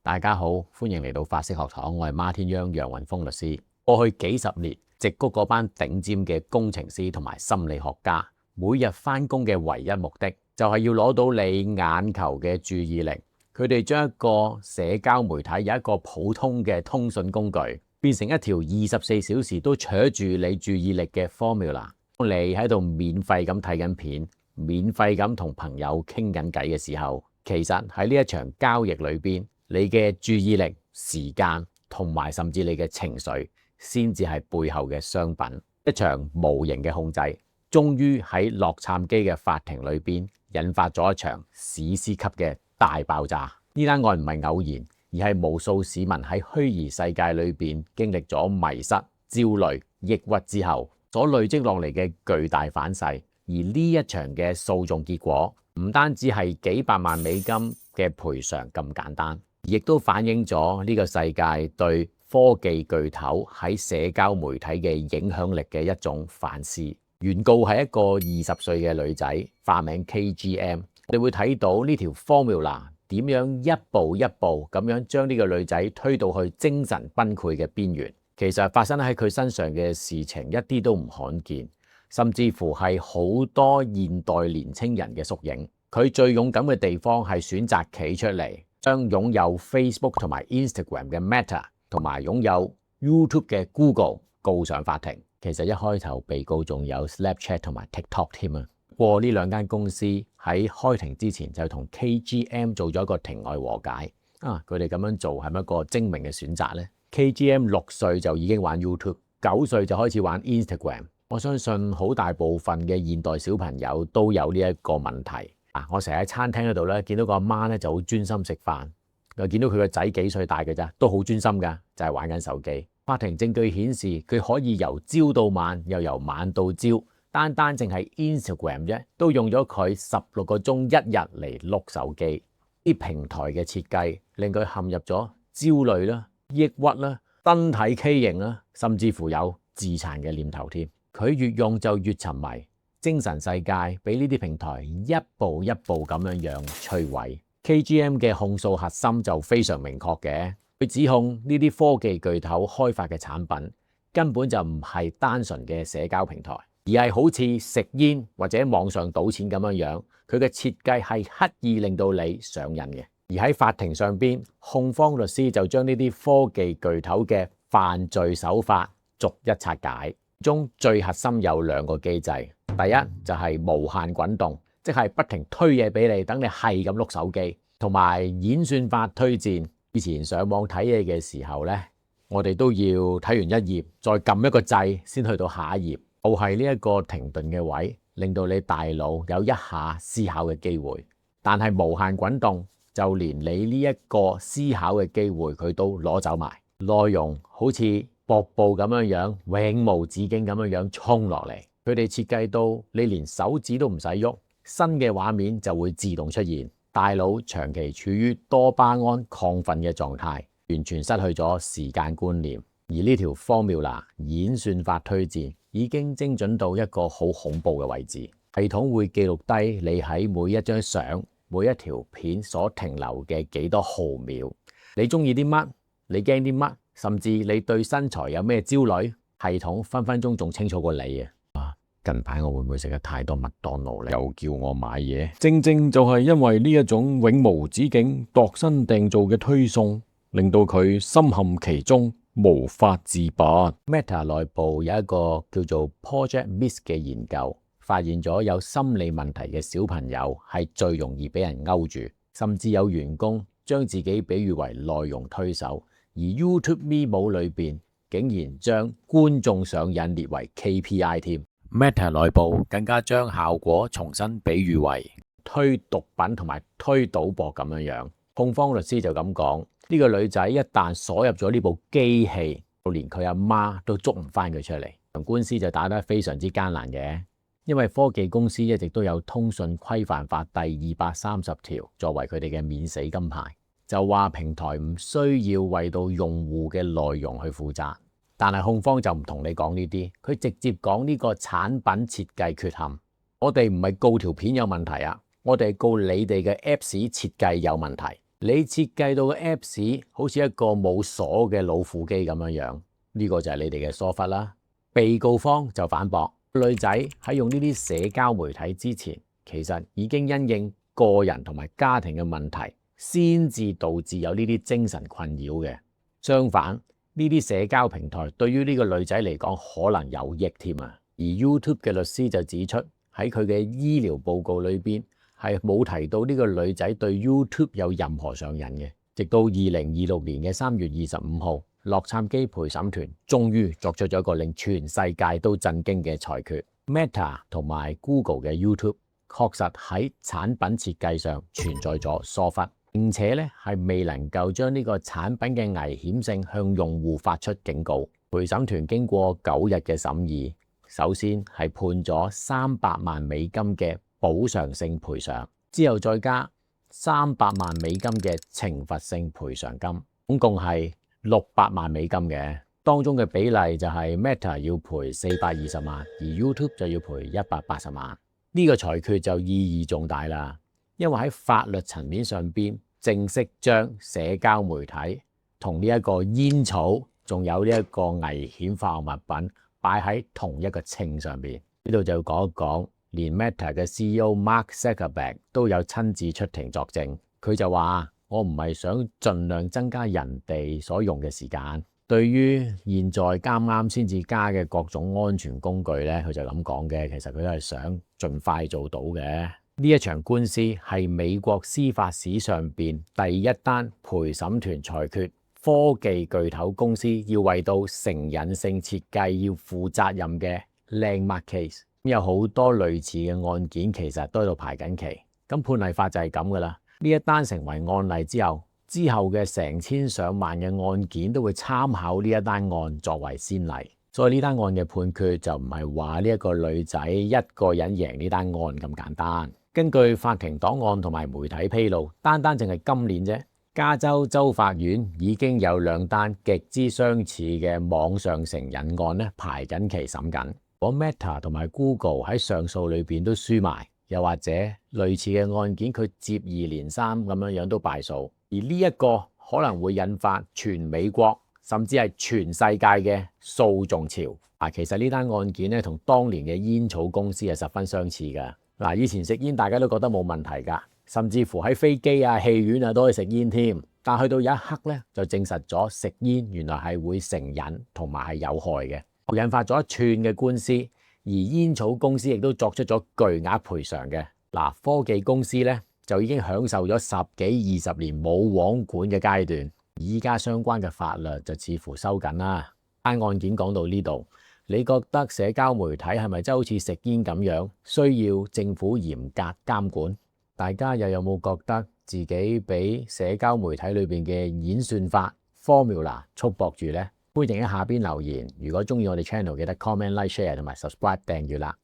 大家好，歡迎嚟到法式學堂，我係孖天央楊雲峰律師。過去幾十年，矽谷嗰班頂尖嘅工程師同埋心理學家，每日返工嘅唯一目的就係要攞到你眼球嘅注意力。佢哋將一個社交媒體由一個普通嘅通訊工具，變成一條24小時都扯住你注意力嘅 formula。當你喺度免費咁睇緊片，免費咁同朋友傾緊偈嘅時候，其實喺呢一場交易裏邊，你嘅注意力、時間同埋甚至你嘅情緒，先至係背後嘅商品。一場無形嘅控制，終於喺洛杉磯嘅法庭裏邊引發咗一場史詩級嘅大爆炸。呢單案唔係偶然，而係無數市民喺虛擬世界裏邊經歷咗迷失、焦慮、抑鬱之後所累積落嚟嘅巨大反噬。而呢一場嘅訴訟結果，唔單止係幾百萬美金嘅賠償咁簡單，亦都反映咗呢個世界對科技巨頭喺社交媒體嘅影響力嘅一種反思。原告係一個20歲嘅女仔，化名 KGM。我哋會睇到呢條 formula 點樣一步一步咁樣將呢個女仔推到去精神崩潰嘅邊緣。其實發生喺佢身上嘅事情一啲都唔罕見，甚至乎係好多現代年青人嘅縮影。佢最勇敢嘅地方係選擇企出嚟，將擁有 Facebook 同埋 Instagram 嘅 Meta 同埋擁有 YouTube 嘅 Google 告上法庭。其實一開頭被告仲有 Snapchat 同埋 TikTok 添啊。不過呢兩間公司喺開庭之前就同 KGM 做咗一個庭外和解。佢哋咁樣做係咪一個精明嘅選擇呢？ KGM 6歲就已經玩 YouTube， 9歲就開始玩 Instagram。我相信好大部分嘅現代小朋友都有呢一個問題。我成日喺餐廳嗰度咧，見到個阿媽咧就好專心食飯，又見到佢個仔幾歲大嘅咋，都好專心噶，就係玩緊手機。法庭證據顯示，佢可以由朝到晚，又由晚到朝，單淨係 Instagram 啫，都用咗佢16個鐘一日嚟碌手機。啲平台嘅設計令佢陷入咗焦慮啦、抑鬱啦、身體畸形啦，甚至乎有自殘嘅念頭添。佢越用就越沉迷。精神世界俾呢啲平台一步一步咁樣摧毀。KGM 嘅控訴核心就非常明確嘅，佢指控呢啲科技巨頭開發嘅產品根本就唔係單純嘅社交平台，而係好似食煙或者網上賭錢咁樣，佢嘅設計係刻意令到你上癮嘅。而喺法庭上邊，控方律師就將呢啲科技巨頭嘅犯罪手法逐一拆解。中最核心有兩個機制，第一就係無限滾動，即係不停推嘢俾你，等你係咁碌手機，同埋演算法推薦。以前上網睇嘢嘅時候呢，我哋都要睇完一頁，再撳一個掣先去到下一頁，就係呢一個停頓嘅位，令到你大腦有一下思考嘅機會。但係無限滾動，就連你呢一個思考嘅機會佢都攞走埋，內容好似瀑布咁樣永無止境咁樣衝落嚟。佢哋設計到你連手指都唔使喐，新嘅畫面就會自動出現。大腦長期處於多巴胺亢奮嘅狀態，完全失去咗時間觀念。而呢條 formula 演算法推薦已經精準到一個好恐怖嘅位置，系統會記錄低你喺每一張相、每一條片所停留嘅幾多毫秒。你中意啲乜？你驚啲乜？甚至你對身材有咩焦慮，系統分分鐘仲清楚過你啊！近排我會唔會食得太多麥當勞呢？又叫我買嘢，正就係因為呢一種永無止境度身訂造嘅推送，令到佢深陷其中，無法自拔。Meta 內部有一個叫做 Project Mist 嘅研究，發現咗有心理問題嘅小朋友係最容易俾人勾住，甚至有員工將自己比喻為內容推手。而 YouTube Memo 裏邊竟然將觀眾上癮列為 KPI 添。Meta 內部更加將效果重新比喻為推毒品同埋推賭博咁樣。控方律師就咁講：呢個女仔一旦鎖入咗呢部機器，就連佢阿媽都捉唔翻佢出嚟。官司就打得非常之艱難嘅，因為科技公司一直都有通訊規範法第230條作為佢哋嘅免死金牌。就話平台唔需要為到用戶嘅內容去負責，但係控方就唔同你講呢啲，佢直接講呢個產品設計缺陷。我哋唔係告條片有問題啊，我哋係告你哋嘅 Apps 設計有問題。你設計到嘅 Apps 好似一個冇鎖嘅老虎機咁樣，呢個就係你哋嘅疏忽啦。被告方就反駁，女仔喺用呢啲社交媒體之前，其實已經因應個人同埋家庭嘅問題，先至導致有呢啲精神困擾嘅。相反，呢啲社交平台對於呢個女仔嚟講可能有益添啊。而 YouTube 嘅律師就指出，喺佢嘅醫療報告裏邊係冇提到呢個女仔對 YouTube 有任何上癮嘅。直到2026年嘅3月25號，洛杉磯陪審團終於作出咗一個令全世界都震驚嘅裁決。Meta 同埋 Google 嘅 YouTube 確實喺產品設計上存在咗疏忽，並且咧係未能夠將呢個產品嘅危險性向用戶發出警告。陪審團經過9日嘅審議，首先係判咗300萬美金嘅補償性賠償，之後再加300萬美金嘅懲罰性賠償金，總共係600萬美金嘅。當中嘅比例就係 Meta 要賠420萬，而 YouTube 就要賠180萬。呢個裁決就意義重大啦，因為喺法律層面上邊正式將社交媒體同呢一個煙草仲有呢一個危險化學物品擺喺同一個稱上邊。呢度就要講一講，連 Meta 嘅 CEO Mark Zuckerberg 都有親自出庭作證。佢就話：我唔係想盡量增加人哋所用嘅時間。對於現在啱啱先至加嘅各種安全工具咧，佢就咁講嘅。其實佢都係想盡快做到嘅。呢一場官司係美國司法史上邊第一單陪審團裁決科技巨頭公司要為到成癮性設計要負責任嘅 landmark case。有好多類似嘅案件其實都喺度排緊期。咁判例法就係咁噶啦。呢一單成為案例之後嘅成千上萬嘅案件都會參考呢一單案作為先例。所以呢單案嘅判決就唔係話呢一個女仔一個人贏呢單案咁簡單。根據法庭檔案同埋媒體披露，單淨係今年啫，加州州法院已經有2單極之相似嘅網上成癮案咧排緊期審緊。如果 Meta 同埋 Google 喺上訴裏邊都輸埋，又或者類似嘅案件佢接二連三咁樣都敗訴，而呢一個可能會引發全美國甚至係全世界嘅訴訟潮。其實呢單案件咧同當年嘅煙草公司係十分相似㗎。以前食煙大家都覺得冇問題㗎，甚至乎喺飛機啊、戲院啊都可以食煙添。但去到有一刻咧，就證實咗食煙原來係會成癮同埋係有害嘅，引發咗一串嘅官司。而煙草公司亦都作出咗巨額賠償嘅。科技公司咧就已經享受咗10幾20年冇網管嘅階段，依家相關嘅法律就似乎收緊啦。案件講到呢度，你覺得社交媒體係咪真係好似食煙咁樣，需要政府嚴格監管？大家又有冇覺得自己俾社交媒體裏邊嘅演算法 formula 束縛住呢？歡迎喺下邊留言。如果中意我哋 channel，記得 comment、like、share 同埋 subscribe 訂閱啦。